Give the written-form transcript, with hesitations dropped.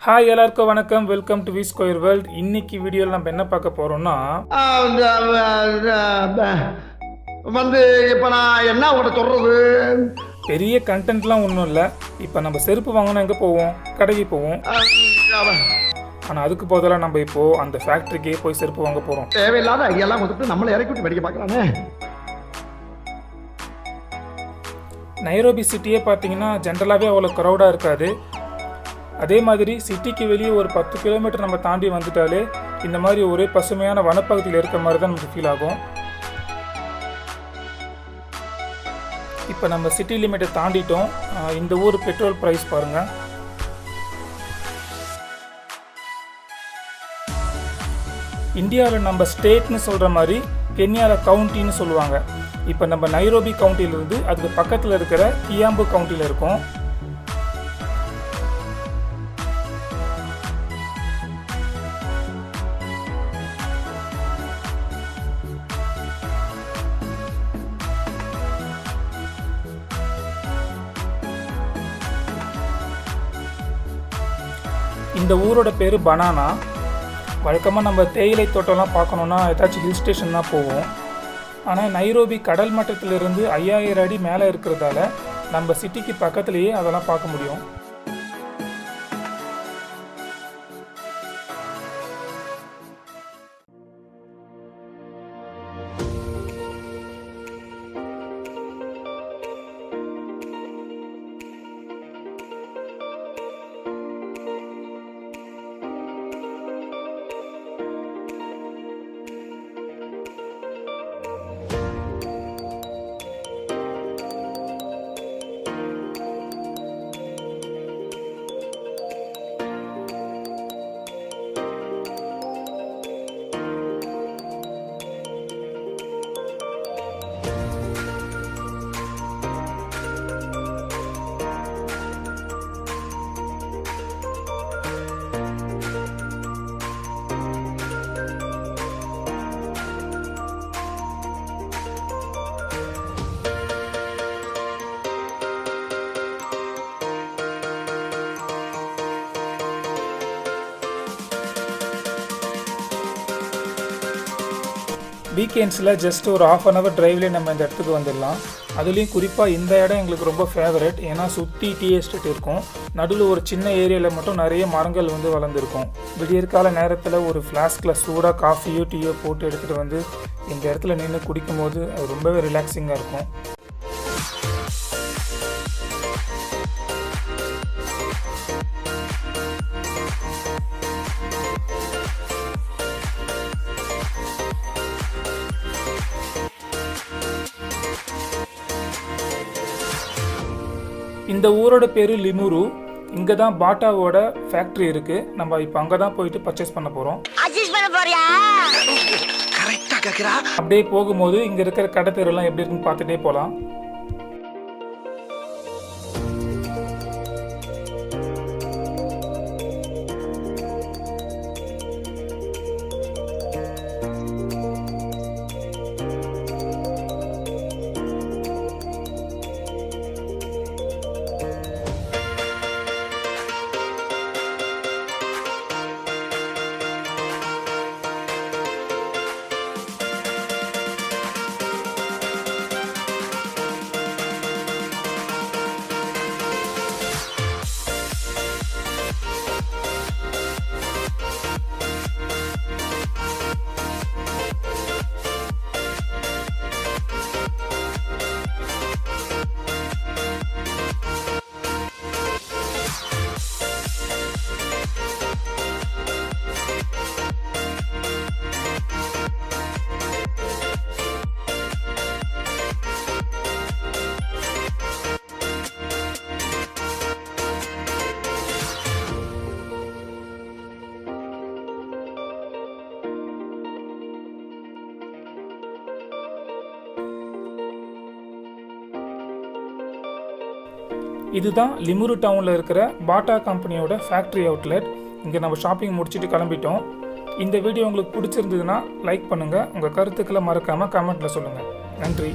Hi, Ellarukum Vanakam Welcome to Square World. இன்னைக்கு வீடியோல நம்ம என்ன பார்க்க போறோம்னா வந்து இப்ப நான் என்ன உங்கள்ட்ட சொல்றது? பெரிய கண்டென்ட்லாம் ஒன்றும் இல்லை. இப்போ நம்ம செருப்பு வாங்கணும் எங்கே போவோம்? கடைக்கு போவோம். ஆனால் அதுக்கு பதிலாக நம்ம இப்போ அந்த ஃபேக்ட்ரிக்கே போய் செருப்பு வாங்க போகிறோம். தேவையில்லாத ஐடியாலாம் கொடுத்துட்டு நம்மளை இறக்கி விட்டு வெடிக்க பார்க்கலாமே. நைரோபி சிட்டியே பார்த்தீங்கன்னா ஜென்ரலாகவே அவ்வளோ க்ரௌடாக இருக்காது. அதே மாதிரி சிட்டிக்கு வெளியே ஒரு 10 கிலோமீட்டர் நம்ம தாண்டி வந்துட்டாலே இந்த மாதிரி ஒரே பசுமையான வனப்பகுதியில் இருக்க மாதிரி தான் நமக்கு ஃபீல் ஆகும். இப்போ நம்ம சிட்டி லிமிட்டை தாண்டிட்டோம். இந்த ஊர் பெட்ரோல் ப்ரைஸ் பாருங்கள். இந்தியாவில் நம்ம ஸ்டேட்னு சொல்கிற மாதிரி கென்யாவில் கவுண்டின்னு சொல்லுவாங்க. இப்போ நம்ம நைரோபி கவுண்டியிலிருந்து அதுக்கு பக்கத்தில் இருக்கிற கியாம்பு கவுண்டியில் இருக்கோம். இந்த ஊரோட பேர் பனானா. வழக்கமாக நம்ம தேயிலை தோட்டம்லாம் பார்க்கணுன்னா ஏதாச்சும் ஹில் ஸ்டேஷன் தான் போவோம். ஆனால் நைரோபி கடல் மட்டத்திலிருந்து 5000 அடி மேலே இருக்கிறதால நம்ம சிட்டிக்கு பக்கத்துலேயே அதெல்லாம் பார்க்க முடியும். வீக்கெண்ட்ஸில் ஜஸ்ட் ஒரு ½ டிரைவ்லேயே நம்ம இந்த இடத்துக்கு வந்துடலாம். அதுலேயும் குறிப்பாக இந்த இடம் எங்களுக்கு ரொம்ப ஃபேவரட். ஏன்னா சுற்றி டீ எஸ்டேட் இருக்கும். நடுவில் ஒரு சின்ன ஏரியாவில் மட்டும் நிறைய மரங்கள் வந்து வளர்ந்துருக்கும். விடியற்கால நேரத்தில் ஒரு ஃப்ளாஸ்கில் சூடாக காஃபியோ டீயோ போட்டு எடுத்துகிட்டு வந்து இந்த இடத்துல நின்று குடிக்கும்போது அது ரொம்பவே ரிலாக்ஸிங்காக இருக்கும். இந்த ஊரோட பேர் லிமுரு. இங்கே தான் பாட்டாவோட ஃபேக்ட்ரி இருக்குது. நம்ம இப்போ அங்கே தான் போயிட்டு பர்ச்சேஸ் பண்ண போகிறோம். அப்படியே போகும்போது இங்கே இருக்கிற கடை தெருலாம் எப்படி இருக்குன்னு பார்த்துட்டே போகலாம். இதுதான் லிமுரு டவுனில் இருக்கிற பாட்டா கம்பெனியோட ஃபேக்ட்ரி அவுட்லெட். இங்கே நம்ம ஷாப்பிங் முடிச்சுட்டு கிளம்பிட்டோம். இந்த வீடியோ உங்களுக்கு பிடிச்சிருந்ததுன்னா லைக் பண்ணுங்கள். உங்கள் கருத்துக்களை மறக்காமல் கமெண்ட்டில் சொல்லுங்கள். நன்றி.